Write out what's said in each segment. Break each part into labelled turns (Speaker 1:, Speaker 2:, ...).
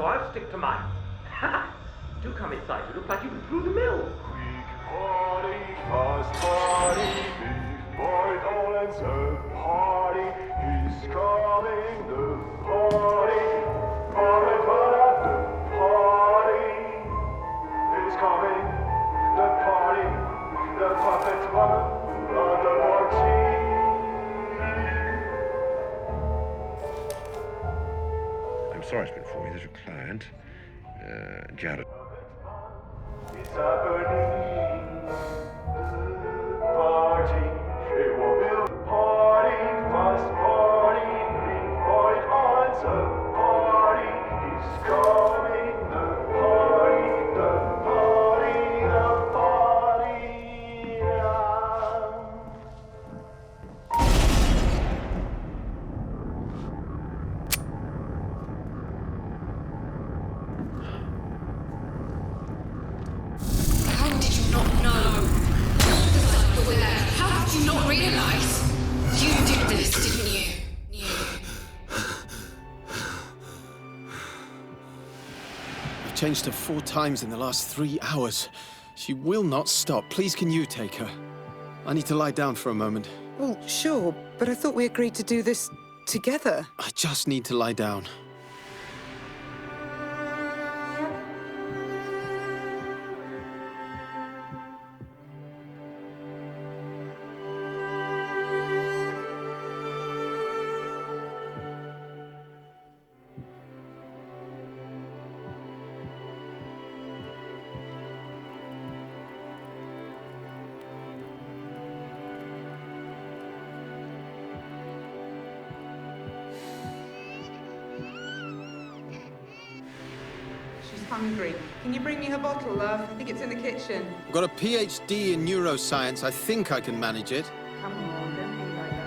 Speaker 1: so I'll stick to mine. Do come inside, you look like you threw the mill.
Speaker 2: Party, fast party, big boy, all and so party. He's coming, the party. Party, the party. He's coming, the party. The puppet one of the party.
Speaker 3: I'm sorry it's been for you. There's a client, Jared.
Speaker 2: It's happening. Party. It will be a party. Fast party. Big boy answer. Party. He's coming. The party. The party. The party.
Speaker 4: How did you not know? The lights were there. How did you not realize? You did this, didn't you?
Speaker 5: I've changed her 4 times in the last 3 hours. She will not stop. Please, can you take her? I need to lie down for a moment.
Speaker 6: Well, sure, but I thought we agreed to do this together.
Speaker 5: I just need to lie down.
Speaker 6: She's hungry. Can you bring me her bottle, love? I think it's in the kitchen.
Speaker 5: I've got a PhD in neuroscience. I think I can manage it.
Speaker 6: Come on, don't be like that.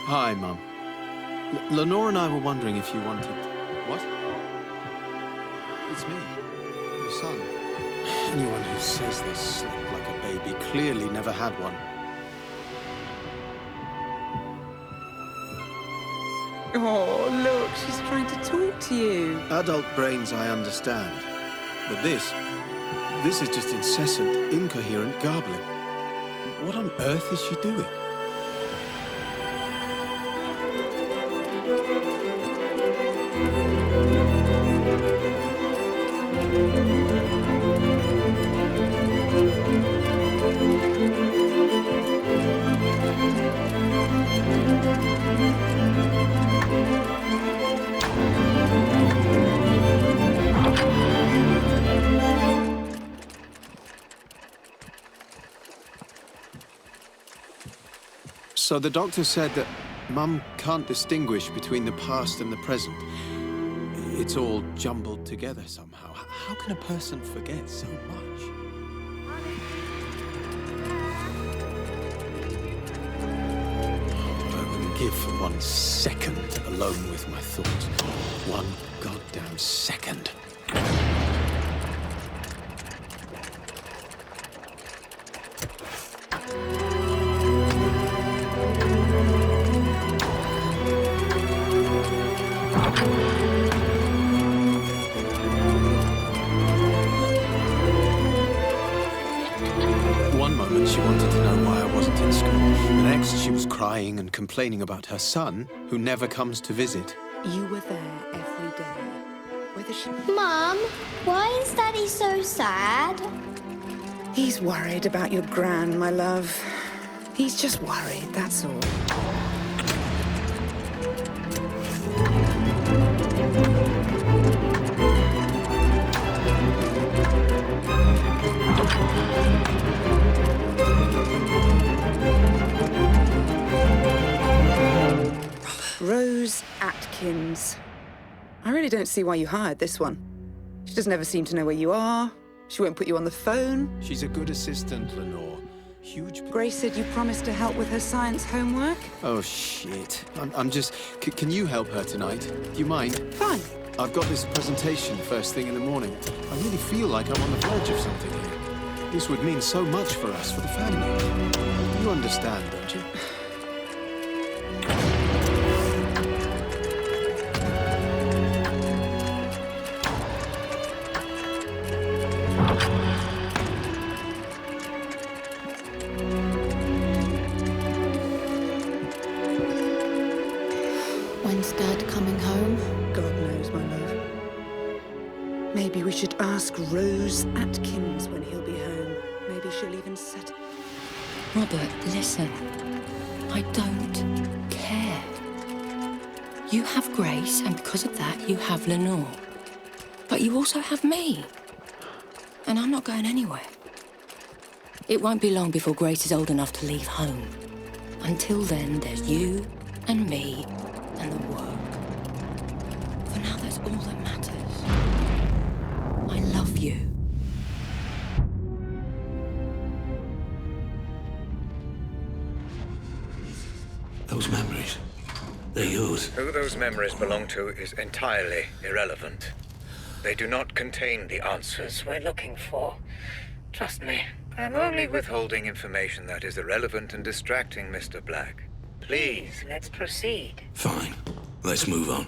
Speaker 5: Hi, Mum. Lenore and I were wondering if you wanted... What? It's me, your son. Anyone who says they sleep like a baby clearly never had one.
Speaker 6: Oh, look, she's trying to talk to you.
Speaker 5: Adult brains, I understand. But this is just incessant, incoherent garbling. What on earth is she doing? So the doctor said that Mum can't distinguish between the past and the present. It's all jumbled together somehow. How can a person forget so much? I wouldn't give for 1 second alone with my thoughts. 1 goddamn second. One moment she wanted to know why I wasn't in school. The next she was crying and complaining about her son, who never comes to visit.
Speaker 6: You were there every day. Whether she...
Speaker 7: Mum, why is Daddy so sad?
Speaker 6: He's worried about your gran, my love. He's just worried, that's all. Rose Atkins. I really don't see why you hired this one. She doesn't ever seem to know where you are. She won't put you on the phone.
Speaker 5: She's a good assistant, Lenore. Huge...
Speaker 6: Grace said you promised to help with her science homework.
Speaker 5: Oh, shit. I'm just... Can you help her tonight? Do you mind?
Speaker 6: Fine.
Speaker 5: I've got this presentation first thing in the morning. I really feel like I'm on the verge of something here. This would mean so much for us, for the family. You understand, don't you?
Speaker 4: When's Dad coming home?
Speaker 6: God knows, my love. Maybe we should ask Rose Atkins when he'll be home. Maybe she'll even set...
Speaker 4: Robert, listen. I don't care. You have Grace, and because of that, you have Lenore. But you also have me. And I'm not going anywhere. It won't be long before Grace is old enough to leave home. Until then, there's you and me and the work. For now, that's all that matters. I love you.
Speaker 8: Those memories, they're yours.
Speaker 9: Who those memories belong to is entirely irrelevant. They do not contain the answers we're looking for. Trust me, I'm only withholding information that is irrelevant and distracting, Mr. Black. Please, let's proceed.
Speaker 8: Fine. Let's move on.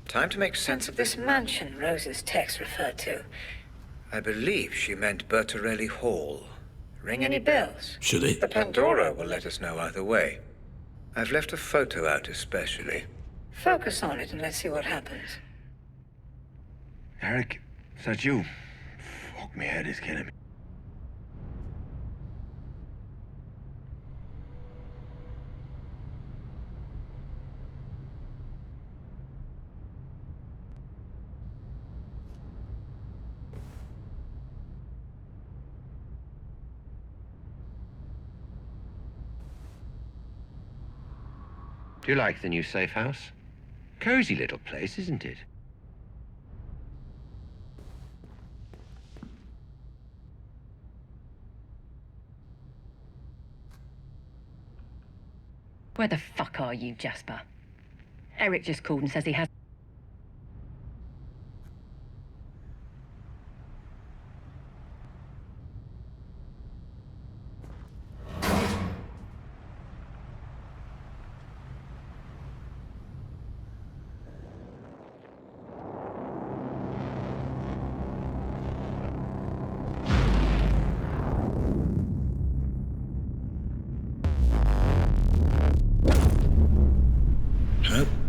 Speaker 9: Time to make sense of this mansion Rose's text referred to. I believe she meant Bertarelli Hall. Ring any bells?
Speaker 8: Should it?
Speaker 9: The Pandora will let us know either way. I've left a photo out especially. Focus on it and let's see what happens.
Speaker 3: Eric, is that you? Fuck, my head is killing me. Do you like the new safe house? Cozy little place, isn't it?
Speaker 10: Where the fuck are you, Jasper? Eric just called and says he has...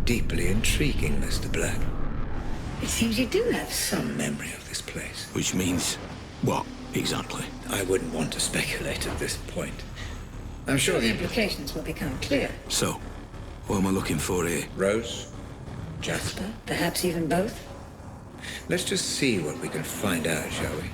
Speaker 9: Deeply intriguing, Mr. Black. It seems you do have some memory of this place.
Speaker 8: Which means what, exactly?
Speaker 9: I wouldn't want to speculate at this point. I'm sure the implications will become clear.
Speaker 8: So, what am I looking for here?
Speaker 9: Rose? Jasper? Perhaps even both? Let's just see what we can find out, shall we?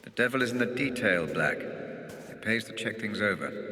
Speaker 9: The devil is in the detail, Black. It pays to check things over.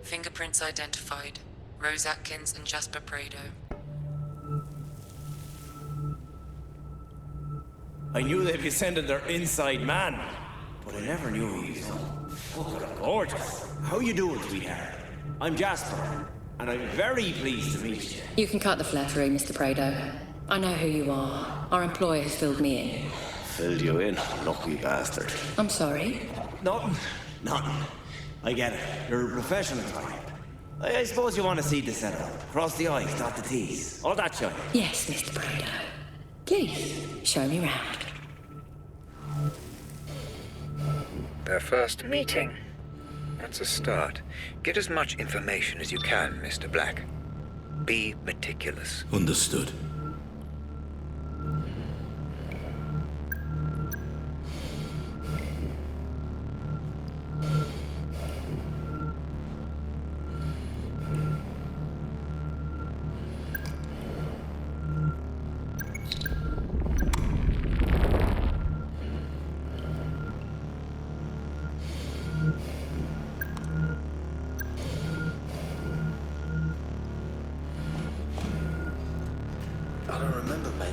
Speaker 11: Fingerprints identified. Rose Atkins and Jasper Prado.
Speaker 12: I knew they'd be sending their inside man, but I never knew he was so gorgeous. How you doing, sweetheart? I'm Jasper, and I'm very pleased to meet you.
Speaker 4: You can cut the flattery, Mr. Prado. I know who you are. Our employer has filled me in.
Speaker 12: Filled you in, lucky bastard.
Speaker 4: I'm sorry?
Speaker 12: Nothing. I get it. You're a professional type. I suppose you want to see the setup. Cross the I's, dot the T's. All that shit.
Speaker 4: Yes, Mr. Prado. Please, show me round.
Speaker 9: Their first meeting. That's a start. Get as much information as you can, Mr. Black. Be meticulous.
Speaker 8: Understood.
Speaker 5: I don't remember, mate.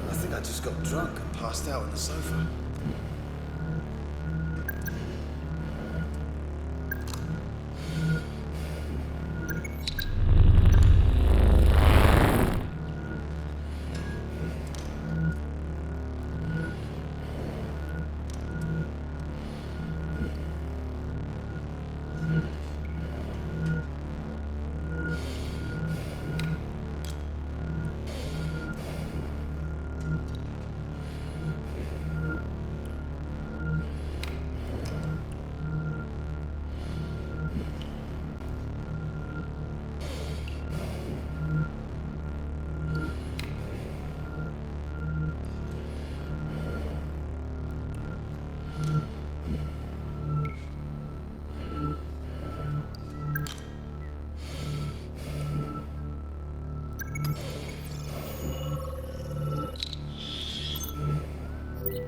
Speaker 5: I think I just got drunk and passed out on the sofa.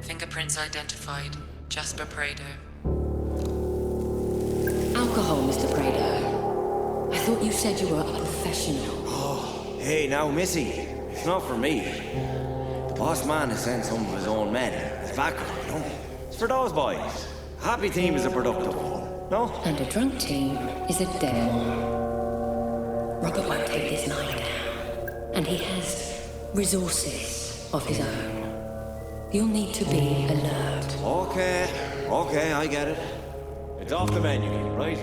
Speaker 11: Fingerprints identified. Jasper Prado.
Speaker 4: Alcohol, Mr. Prado. I thought you said you were a professional.
Speaker 12: Oh, hey, now, Missy. It's not for me. The boss man has sent some of his own men as backup, you know? It's for those boys. A happy team is a productive one, no?
Speaker 4: And a drunk team is a dead one. Robert won't take this night down. And he has resources of his own. You'll need to be alert.
Speaker 12: Okay, I get it. It's off the menu, right?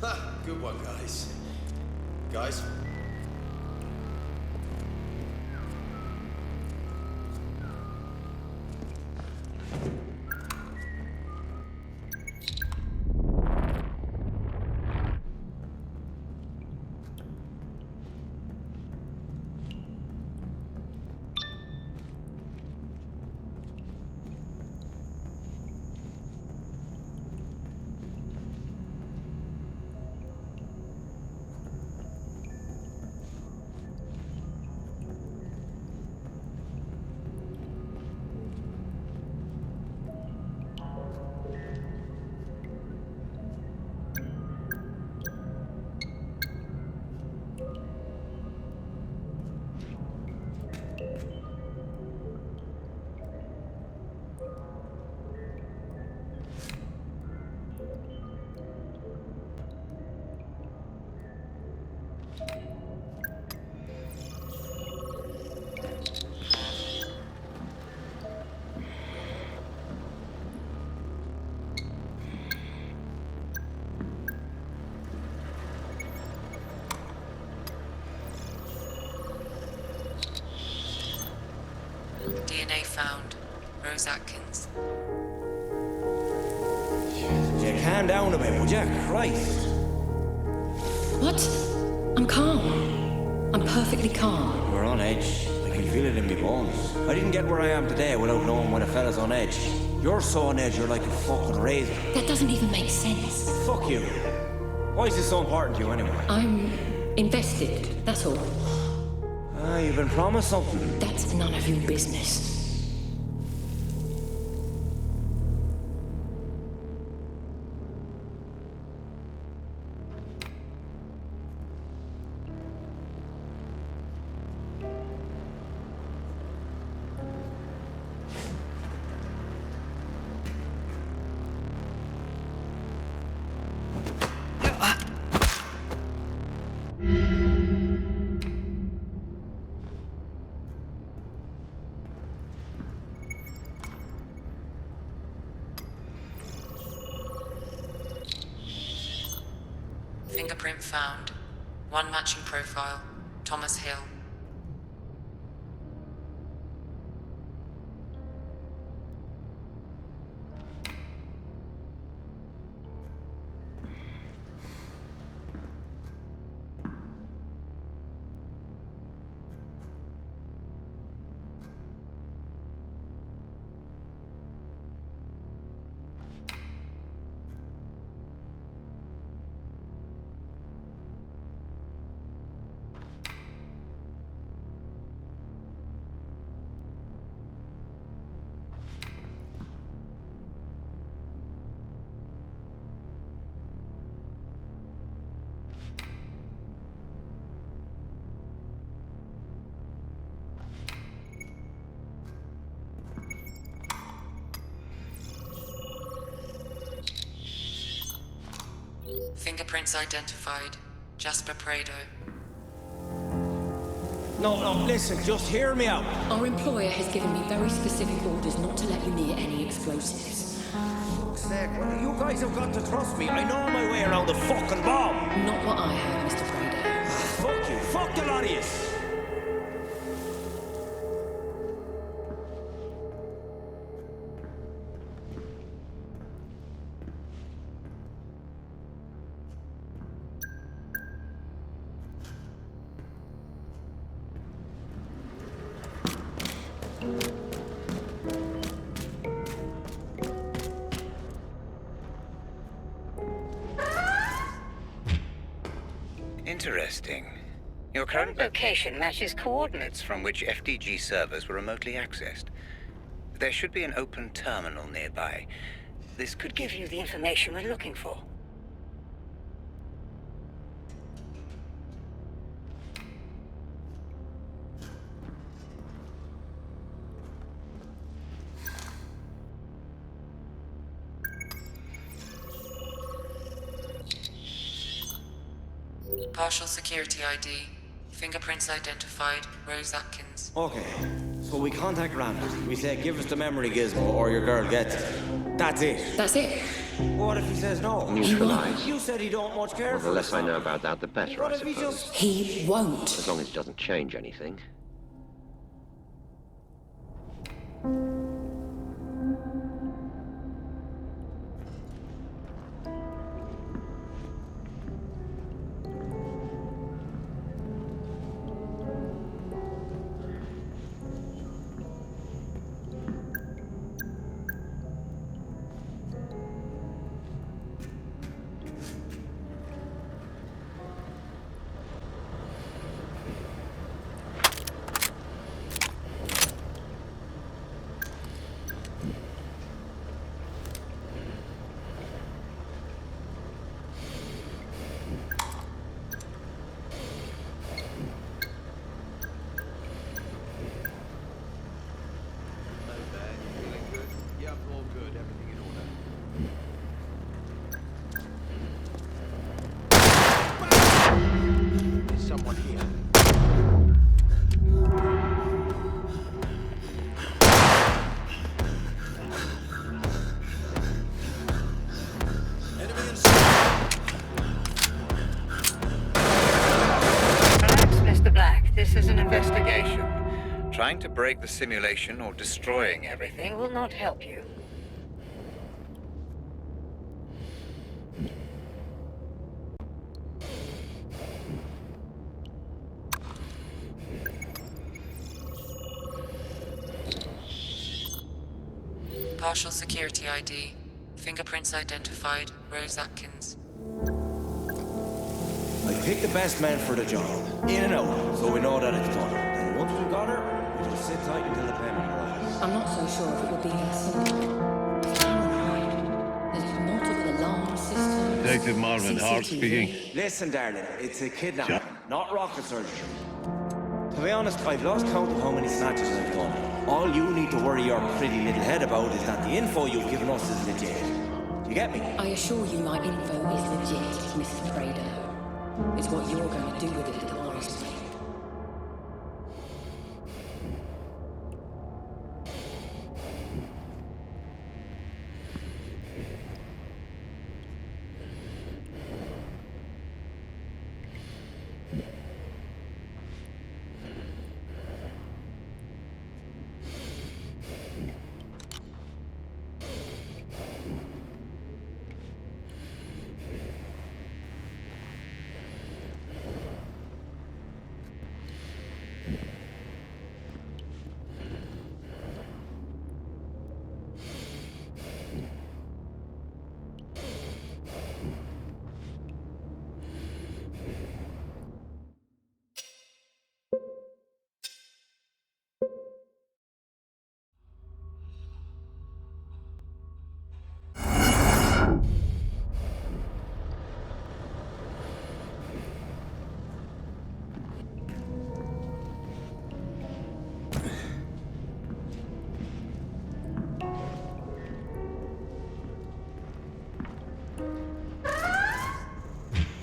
Speaker 5: Ha! Good one, guys. Guys?
Speaker 11: DNA found. Rose Atkins.
Speaker 12: calm down a bit, would you? Christ.
Speaker 4: What? I'm calm. I'm perfectly calm.
Speaker 12: You're on edge. I can feel it in my bones. I didn't get where I am today without knowing when a fella's on edge. You're so on edge, you're like a fucking razor.
Speaker 4: That doesn't even make sense.
Speaker 12: Fuck you. Why is this so important to you anyway?
Speaker 4: I'm invested, that's all.
Speaker 12: Ah, you've been promised something.
Speaker 4: That's none of your business.
Speaker 11: Fingerprint found. One matching profile. Thomas Hill. Fingerprints identified. Jasper Prado.
Speaker 12: No, listen, just hear me out.
Speaker 4: Our employer has given me very specific orders not to let you near any explosives.
Speaker 12: Well, you guys have got to trust me. I know my way around the fucking bomb.
Speaker 4: Not what I heard, Mr. Prado.
Speaker 12: Fuck you. Fuck the lot of you.
Speaker 9: Interesting. Your current location matches coordinates from which FDG servers were remotely accessed. There should be an open terminal nearby. This could give you the information we're looking for.
Speaker 11: Partial security ID. Fingerprints identified. Rose Atkins.
Speaker 12: Okay, so we contact Randall. We say, give us the memory gizmo or your girl gets it. That's it.
Speaker 4: That's it.
Speaker 12: What if he says no?
Speaker 3: Neutralize.
Speaker 12: You said he don't much care
Speaker 3: Well,
Speaker 12: for
Speaker 3: the less
Speaker 12: us.
Speaker 3: I know about that, the better,
Speaker 12: What
Speaker 3: I
Speaker 12: if he
Speaker 3: suppose.
Speaker 12: just...
Speaker 4: He won't.
Speaker 3: As long as it doesn't change anything.
Speaker 9: Trying to break the simulation or destroying everything will not help you.
Speaker 11: Partial security ID. Fingerprints identified. Rose Atkins.
Speaker 12: I picked the best men for the job. In and out, so we know that it's done. And once we've got her, we'll just sit tight until the payment arrives.
Speaker 4: I'm not so sure if it would be that simple. Paranoid. There's multiple alarm systems.
Speaker 13: Detective Marvin Hart speaking.
Speaker 12: Listen, darling, it's a kidnapping, not rocket surgery. To be honest, I've lost count of how many snatches I've done. All you need to worry your pretty little head about is that the info you've given us is legit. Do you get me?
Speaker 4: I assure you my info is legit, Mrs. Prado. It's what you're going to do with it that worries me.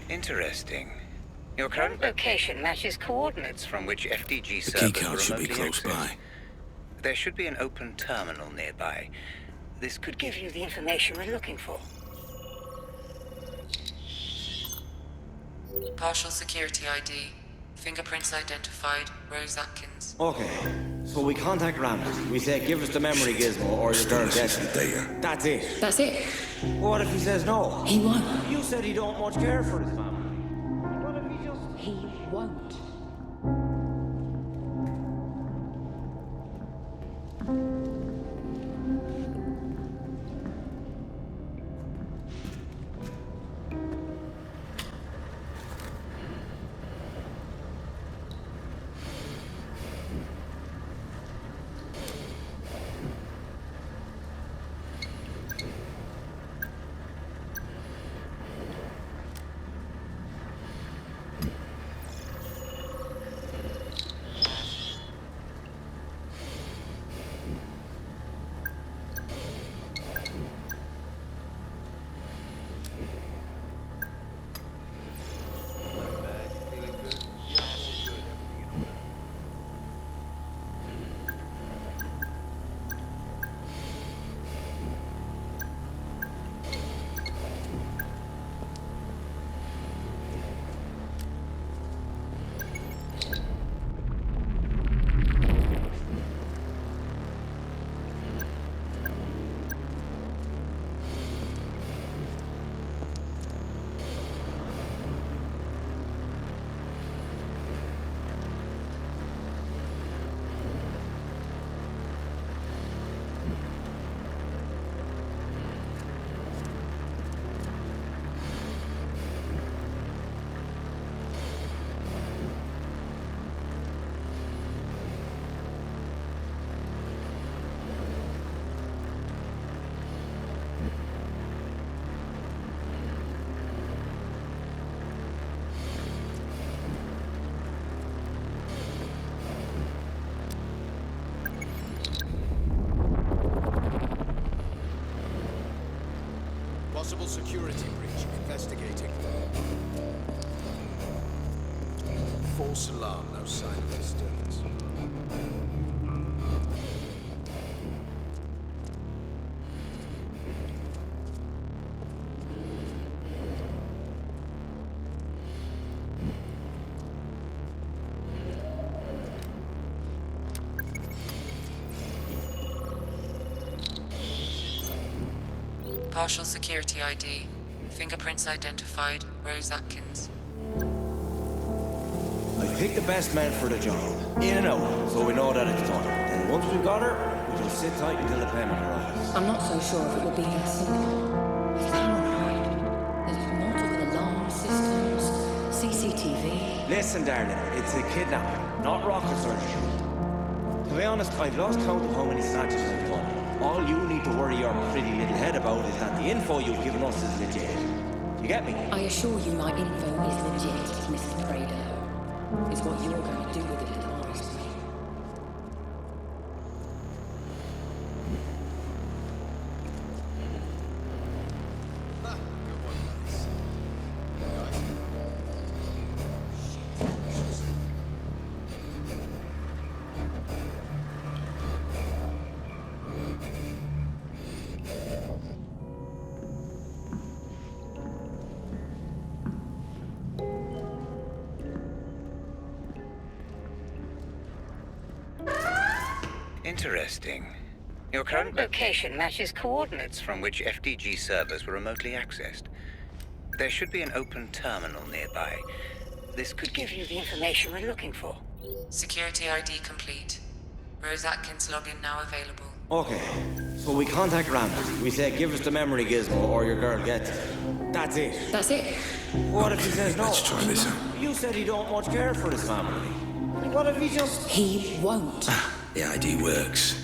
Speaker 9: Interesting. Your current location matches coordinates from which FDG servers
Speaker 8: keycard should be
Speaker 9: remotely
Speaker 8: close
Speaker 9: accessed.
Speaker 8: by.
Speaker 9: There should be an open terminal nearby. This could give you the information we're looking for.
Speaker 11: Partial security ID. Fingerprints identified. Rose Atkins.
Speaker 12: Okay, so we contact Ramsey. We say, give us the memory gizmo or you're turned dead. That's it.
Speaker 4: That's it.
Speaker 12: What if he says no?
Speaker 4: He won't.
Speaker 12: You said he don't much care for his family. What if he just...
Speaker 4: He won't.
Speaker 5: Possible security breach. Investigating. False alarm. No sign of disturbance.
Speaker 11: Partial security ID. Fingerprints identified. Rose Atkins.
Speaker 12: I picked the best men for the job. In and out, so we know that it's done. And once we've got her, we'll just sit tight until the payment arrives.
Speaker 4: I'm not so sure if it will be that simple. It's paranoid. There's multiple alarm systems, CCTV.
Speaker 12: Listen, darling, it's a kidnapping, not rocket surgery. To be honest, I've lost count of how many snatches I've done. All you need to worry your pretty little head about is that the info you've given us is legit. You get me?
Speaker 4: I assure you my info is legit, Mrs. Prado. It's what you're going to do with it that worries me.
Speaker 9: Interesting. Your current location matches coordinates from which FDG servers were remotely accessed. There should be an open terminal nearby. This could give you the information we're looking for.
Speaker 11: Security ID complete. Rose Atkins login now available.
Speaker 12: Okay, so we contact Ramsey. We say, give us the memory gizmo or your girl gets it. That's it.
Speaker 4: That's it?
Speaker 12: What if he says no?
Speaker 8: Let's try this out.
Speaker 12: You said he don't much care for his family. What if he just...
Speaker 4: He won't.
Speaker 8: The ID works.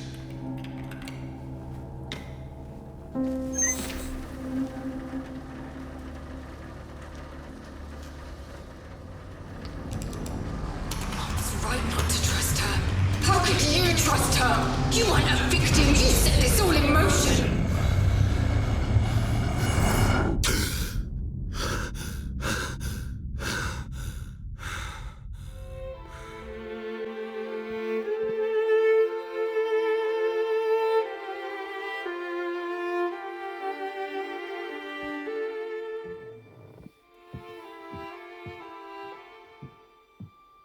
Speaker 4: Mom's right not to trust her. How could you trust her? You weren't a victim. You set this all in motion.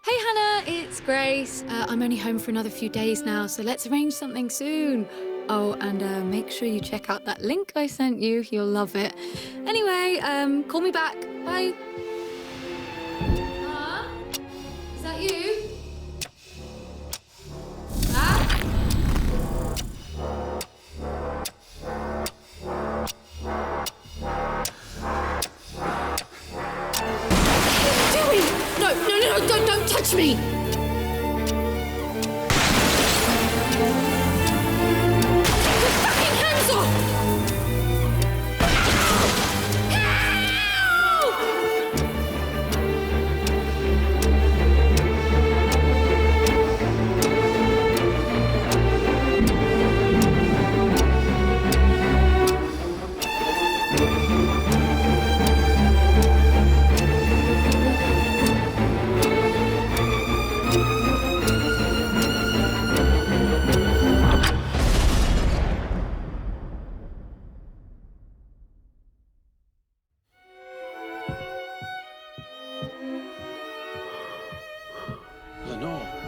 Speaker 14: Hey Hannah, it's Grace. I'm only home for another few days now, so let's arrange something soon. Oh, and make sure you check out that link I sent you. You'll love it. Anyway, call me back. Bye. Is that you?
Speaker 4: Don't touch me! Take your fucking hands off!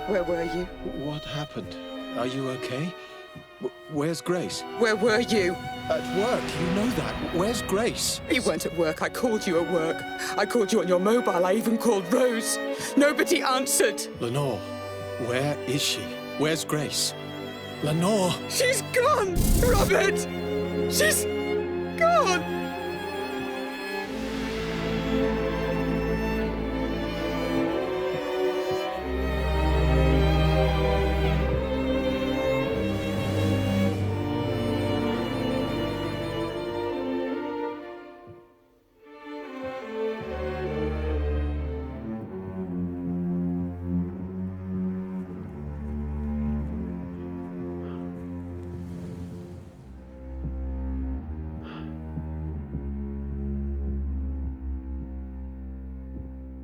Speaker 6: Where were you?
Speaker 5: What happened? Are you okay? Where's Grace?
Speaker 6: Where were you?
Speaker 5: At work, you know that. Where's Grace?
Speaker 6: You weren't at work. I called you at work. I called you on your mobile. I even called Rose. Nobody answered.
Speaker 5: Lenore, where is she? Where's Grace? Lenore!
Speaker 6: She's gone! Robert! She's gone!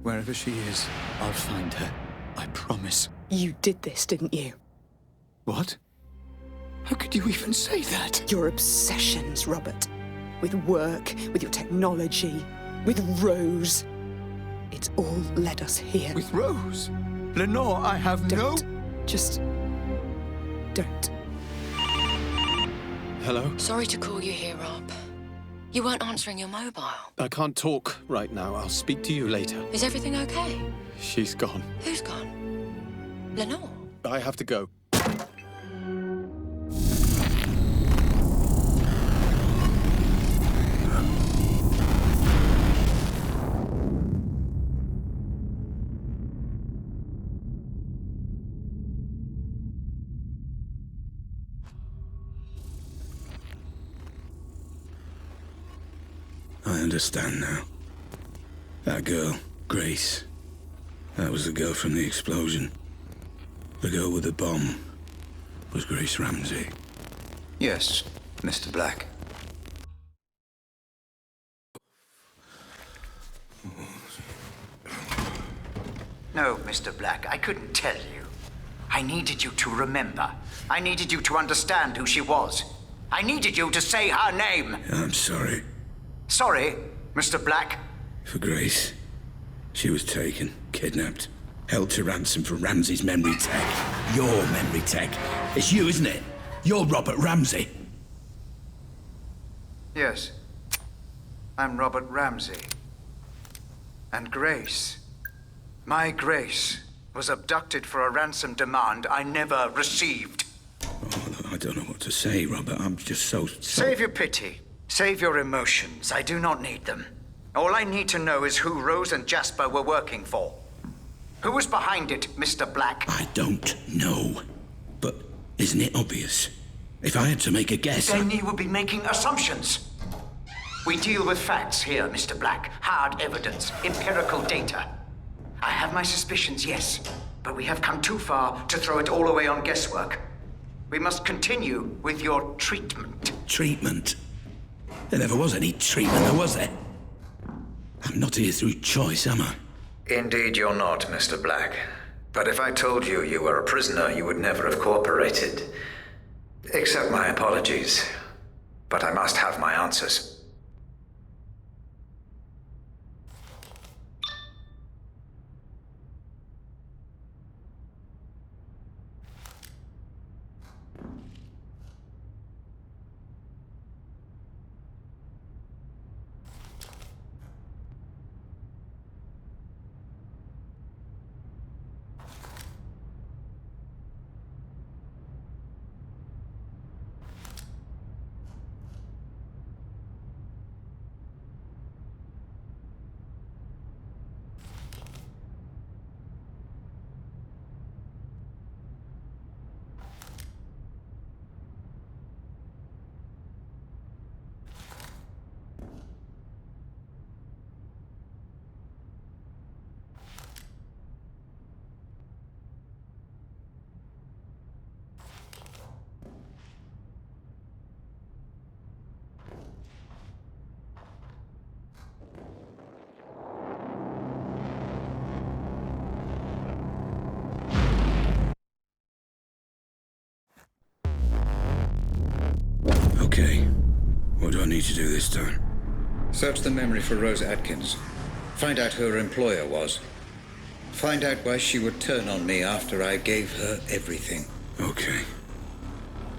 Speaker 15: Wherever she is, I'll find her. I promise.
Speaker 6: You did this, didn't you?
Speaker 15: What? How could you even say that?
Speaker 6: Your obsessions, Robert. With work, with your technology, with Rose. It's all led us here.
Speaker 15: With Rose? Lenore, I have
Speaker 6: Don't. Just... don't.
Speaker 5: Hello?
Speaker 4: Sorry to call you here, Rob. You weren't answering your mobile.
Speaker 5: I can't talk right now. I'll speak to you later.
Speaker 4: Is everything okay?
Speaker 5: She's gone.
Speaker 4: Who's gone? Lenore?
Speaker 5: I have to go.
Speaker 8: understand now. That girl, Grace, that was the girl from the explosion. The girl with the bomb was Grace Ramsey.
Speaker 9: Yes, Mr. Black. No, Mr. Black, I couldn't tell you. I needed you to remember. I needed you to understand who she was. I needed you to say her name.
Speaker 8: I'm sorry.
Speaker 9: Sorry, Mr. Black?
Speaker 8: For Grace. She was taken, kidnapped, held to ransom for Ramsey's memory tech. Your memory tech. It's you, isn't it? You're Robert Ramsey.
Speaker 9: Yes. I'm Robert Ramsey. And Grace, my Grace, was abducted for a ransom demand I never received.
Speaker 8: Oh, I don't know what to say, Robert. I'm just so...
Speaker 9: Save your pity. Save your emotions. I do not need them. All I need to know is who Rose and Jasper were working for. Who was behind it, Mr. Black?
Speaker 8: I don't know. But isn't it obvious? If I had to make a guess...
Speaker 9: Then you would be making assumptions. We deal with facts here, Mr. Black. Hard evidence, empirical data. I have my suspicions, yes. But we have come too far to throw it all away on guesswork. We must continue with your treatment.
Speaker 8: Treatment? There never was any treatment, was there? I'm not here through choice, am I?
Speaker 9: Indeed you're not, Mr. Black. But if I told you you were a prisoner, you would never have cooperated. Accept my apologies. But I must have my answers.
Speaker 8: Okay. What do I need to do this time?
Speaker 9: Search the memory for Rose Atkins. Find out who her employer was. Find out why she would turn on me after I gave her everything.
Speaker 8: Okay.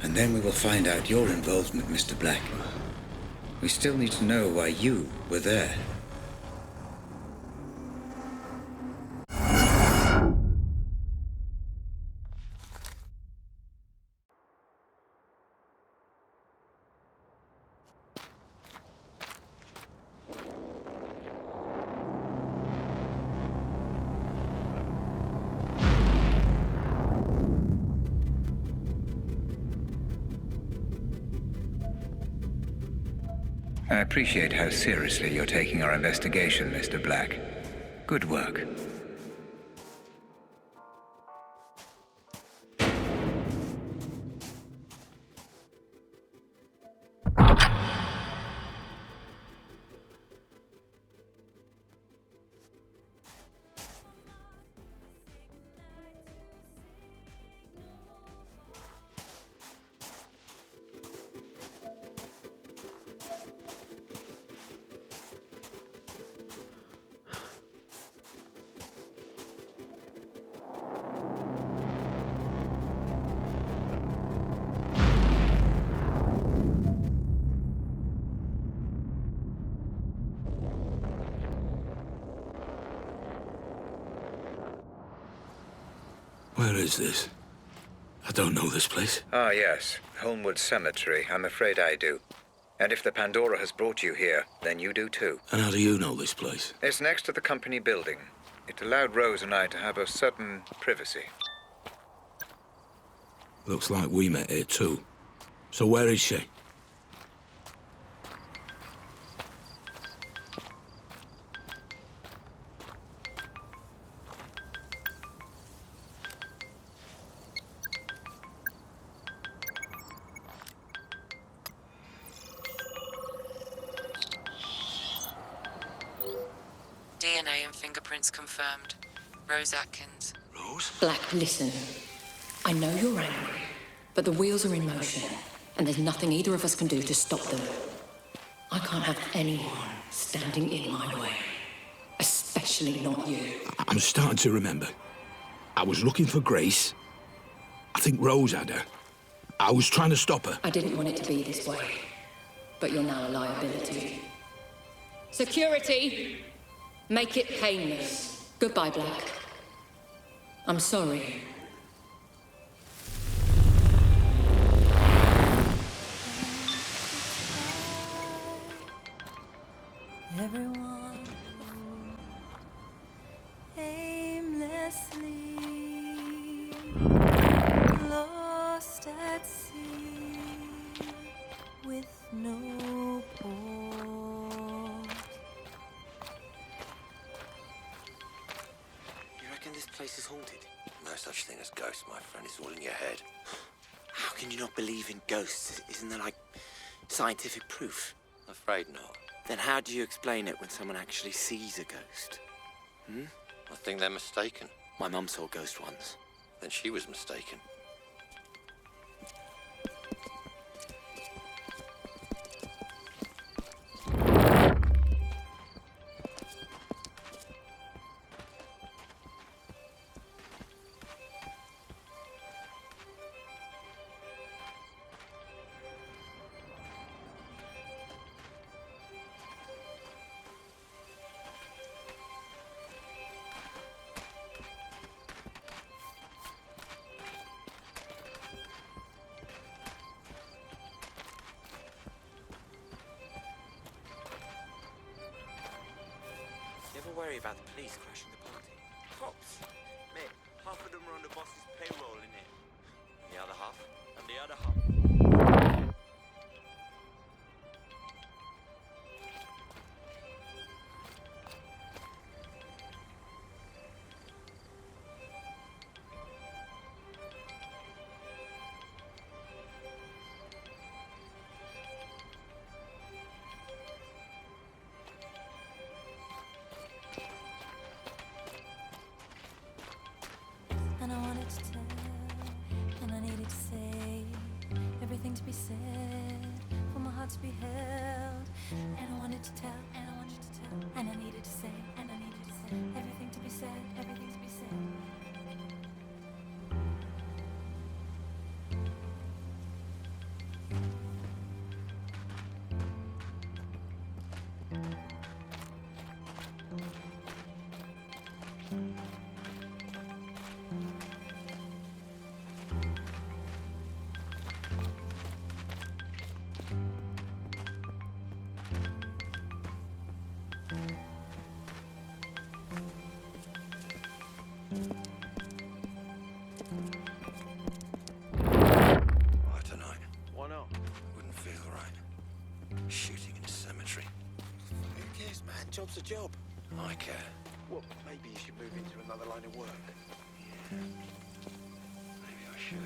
Speaker 9: And then we will find out your involvement, Mr. Black. We still need to know why you were there. I appreciate how seriously you're taking our investigation, Mr. Black. Good work.
Speaker 8: Where is this? I don't know this place.
Speaker 9: Ah, yes. Holmwood Cemetery. I'm afraid I do. And if the Pandora has brought you here, then you do too.
Speaker 8: And how do you know this place?
Speaker 9: It's next to the company building. It allowed Rose and I to have a certain privacy.
Speaker 8: Looks like we met here too. So where is she?
Speaker 11: DNA and fingerprints confirmed. Rose Atkins.
Speaker 4: Rose? Black, listen. I know you're angry, but the wheels are in motion, and there's nothing either of us can do to stop them. I can't have anyone standing in my way. Especially not you.
Speaker 8: I'm starting to remember. I was looking for Grace. I think Rose had her. I was trying to stop her.
Speaker 4: I didn't want it to be this way, but you're now a liability. Security! Make it painless. Goodbye, Black. I'm sorry.
Speaker 16: Everyone aimlessly lost at sea with no port.
Speaker 12: You reckon this place is haunted? No such thing as ghosts, my friend. It's all in your head. How can you not believe in ghosts? Isn't there, like, scientific proof? Afraid not. Then how do you explain it when someone actually sees a ghost? I think they're mistaken. My mum saw a ghost once. Then she was mistaken. Worry about the police crashing the party. Cops? Mate, half of them are on the boss's payroll, innit? And the other half? And the other half?
Speaker 16: And I wanted to tell, and I needed to say everything to be said, for my heart to be held. And I wanted to tell, and I wanted to tell, and I needed to say, and I needed to say everything to be said, everything to be said.
Speaker 12: Job's a job. I care.
Speaker 5: Well, maybe you should move into another line of work.
Speaker 12: Yeah. Maybe I should.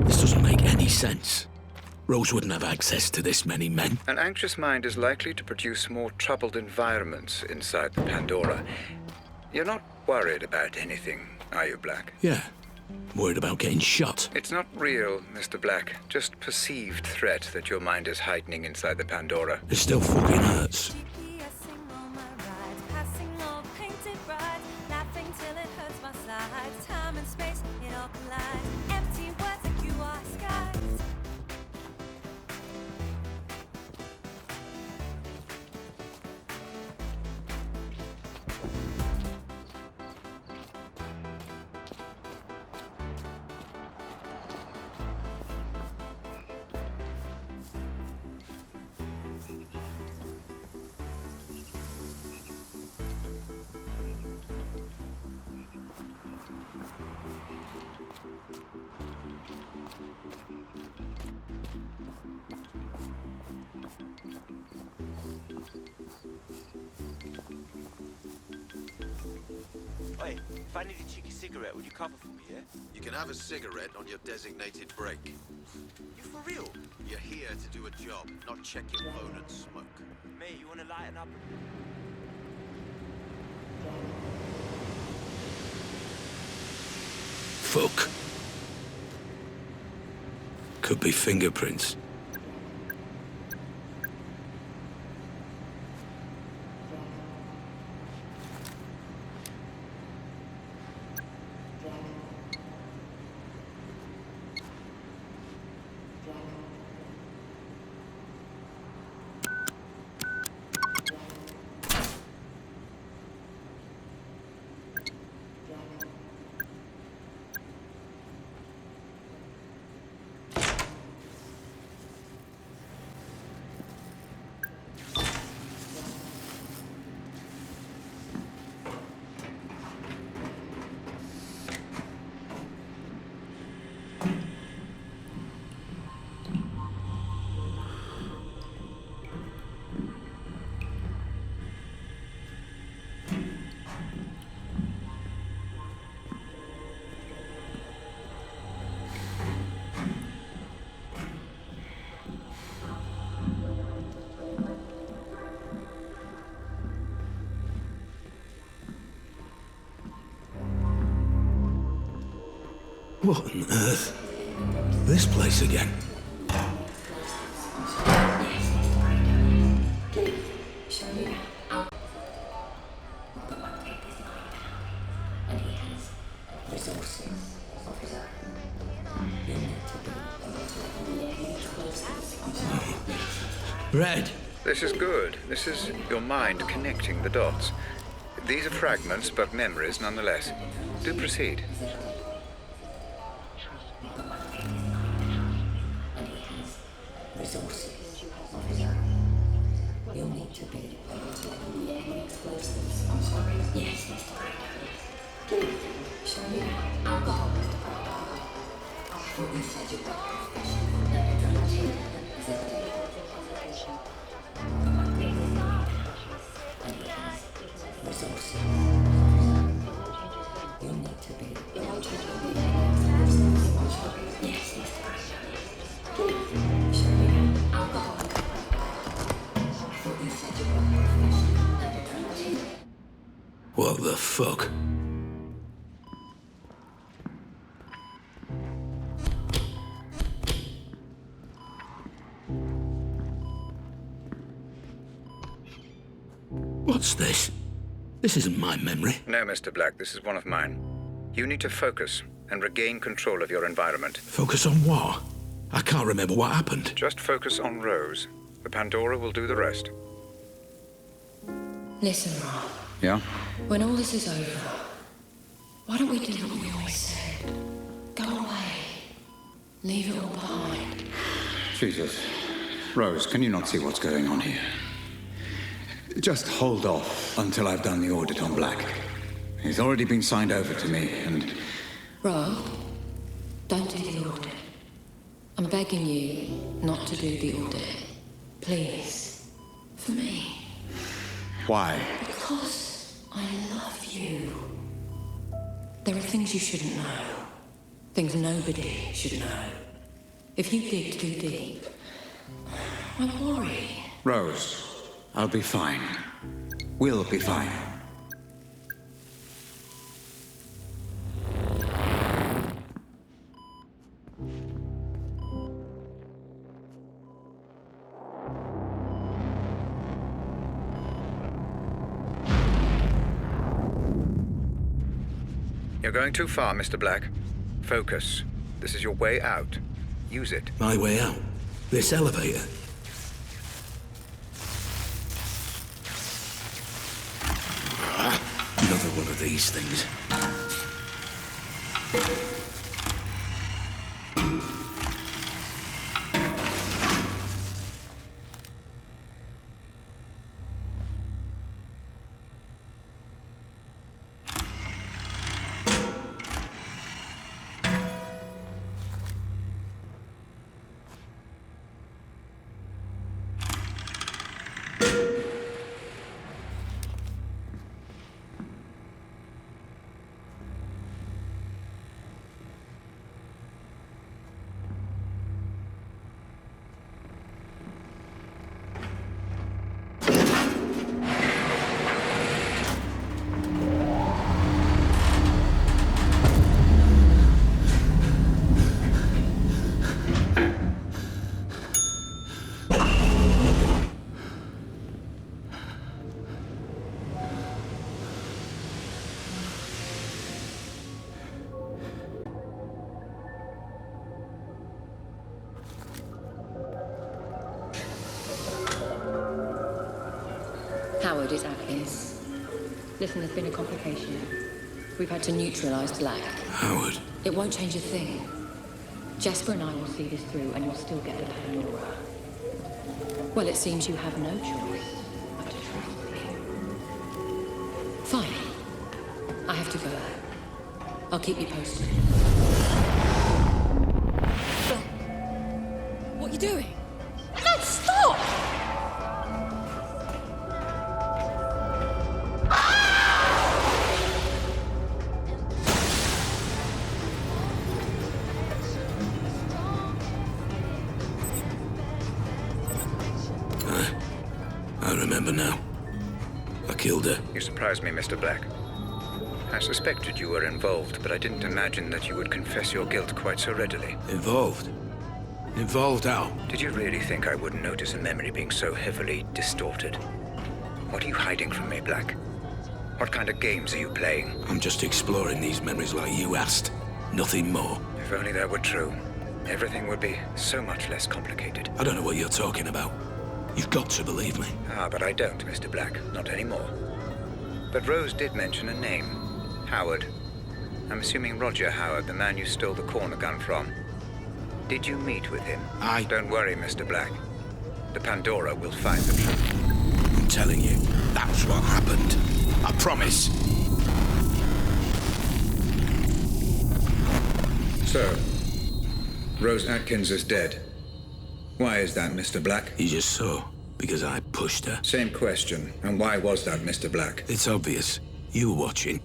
Speaker 8: This doesn't make any sense. Rose wouldn't have access to this many men.
Speaker 9: An anxious mind is likely to produce more troubled environments inside the Pandora. You're not worried about anything, are you, Black?
Speaker 8: Yeah. Worried about getting shot.
Speaker 9: It's not real, Mr. Black. Just perceived threat that your mind is heightening inside the Pandora.
Speaker 8: It still fucking hurts.
Speaker 12: Hey, if I need a cheeky cigarette, would you cover for me, yeah?
Speaker 5: You can have a cigarette on your designated break.
Speaker 12: You for real?
Speaker 5: You're here to do a job, not check your phone and smoke.
Speaker 12: Mate, you wanna lighten up?
Speaker 8: Fuck. Could be fingerprints. What on earth? This place again? Red.
Speaker 9: This is good. This is your mind connecting the dots. These are fragments, but memories nonetheless. Do proceed.
Speaker 8: What the fuck? What's this? This isn't my memory.
Speaker 9: No, Mr. Black, this is one of mine. You need to focus and regain control of your environment.
Speaker 8: Focus on what? I can't remember what happened.
Speaker 9: Just focus on Rose. The Pandora will do the rest.
Speaker 4: Listen, Rob.
Speaker 9: Yeah?
Speaker 4: When all this is over, why don't we do what we always said? Go away. Leave it all behind.
Speaker 9: Jesus. Rose, can you not see what's going on here? Just hold off until I've done the audit on Black. He's already been signed over to me, and...
Speaker 4: Rob, don't do the audit. I'm begging you not to do the audit. Please. For me.
Speaker 9: Why?
Speaker 4: Because I love you. There are things you shouldn't know. Things nobody should know. If you dig too deep, I worry.
Speaker 15: Rose, I'll be fine. We'll be fine.
Speaker 9: You're going too far, Mr. Black. Focus. This is your way out. Use it.
Speaker 8: My way out? This elevator? Another one of these things.
Speaker 4: Howard is Atkins. Listen, there's been a complication. We've had to neutralize Black.
Speaker 8: Howard?
Speaker 4: It won't change a thing. Jasper and I will see this through, and you'll still get the Pandora. Well, it seems you have no choice but to trust me. Fine. I have to go. I'll keep you posted. What are you doing? No, stop!
Speaker 8: I remember now. I killed her.
Speaker 9: You surprised me, Mr. Black. I suspected you were involved, but I didn't imagine that you would confess your guilt quite so readily.
Speaker 8: Involved? Involved how?
Speaker 9: Did you really think I wouldn't notice a memory being so heavily distorted? What are you hiding from me, Black? What kind of games are you playing?
Speaker 8: I'm just exploring these memories like you asked. Nothing more.
Speaker 9: If only that were true, everything would be so much less complicated.
Speaker 8: I don't know what you're talking about. You've got to believe me.
Speaker 9: Ah, but I don't, Mr. Black. Not anymore. But Rose did mention a name. Howard. I'm assuming Roger Howard, the man you stole the corner gun from. Did you meet with him? Don't worry, Mr. Black. The Pandora will find the truth.
Speaker 8: I'm telling you, that's what happened. I promise.
Speaker 9: So, Rose Atkins is dead. Why is that, Mr. Black?
Speaker 8: You just saw, because I pushed her.
Speaker 9: Same question. And why was that, Mr. Black?
Speaker 8: It's obvious. You were watching.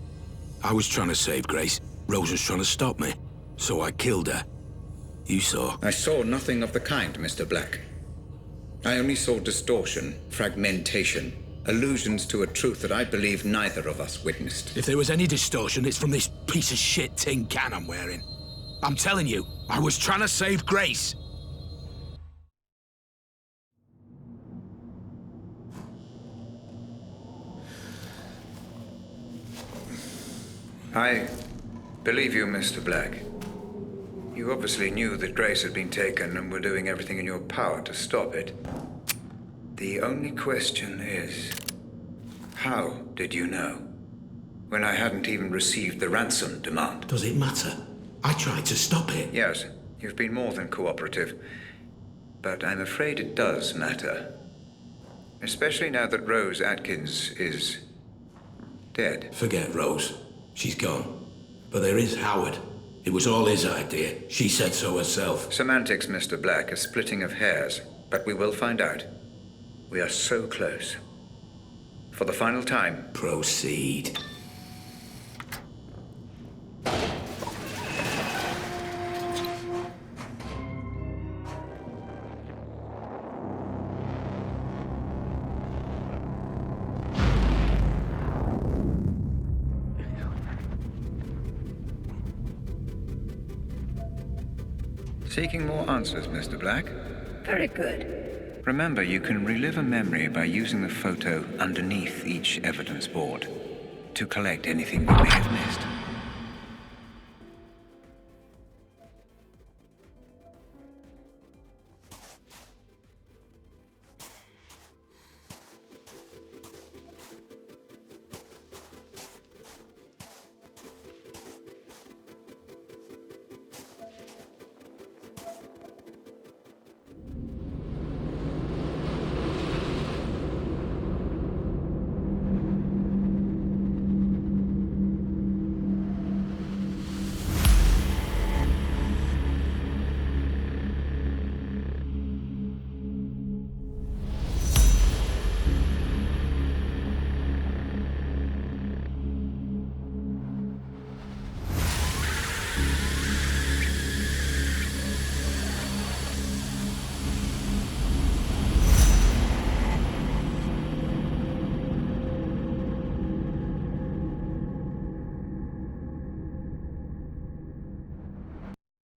Speaker 8: I was trying to save Grace. Rose was trying to stop me. So I killed her. You saw.
Speaker 9: I saw nothing of the kind, Mr. Black. I only saw distortion, fragmentation, allusions to a truth that I believe neither of us witnessed.
Speaker 8: If there was any distortion, it's from this piece of shit tin can I'm wearing. I'm telling you, I was trying to save Grace.
Speaker 9: I believe you, Mr. Black. You obviously knew that Grace had been taken and were doing everything in your power to stop it. The only question is, how did you know? When I hadn't even received the ransom demand.
Speaker 8: Does it matter? I tried to stop it.
Speaker 9: Yes, you've been more than cooperative. But I'm afraid it does matter. Especially now that Rose Atkins is dead.
Speaker 8: Forget Rose. She's gone. But there is Howard. It was all his idea. She said so herself.
Speaker 9: Semantics, Mr. Black, a splitting of hairs. But we will find out. We are so close. For the final time.
Speaker 8: Proceed.
Speaker 9: Seeking more answers, Mr. Black?
Speaker 4: Very good.
Speaker 9: Remember, you can relive a memory by using the photo underneath each evidence board to collect anything we may have missed.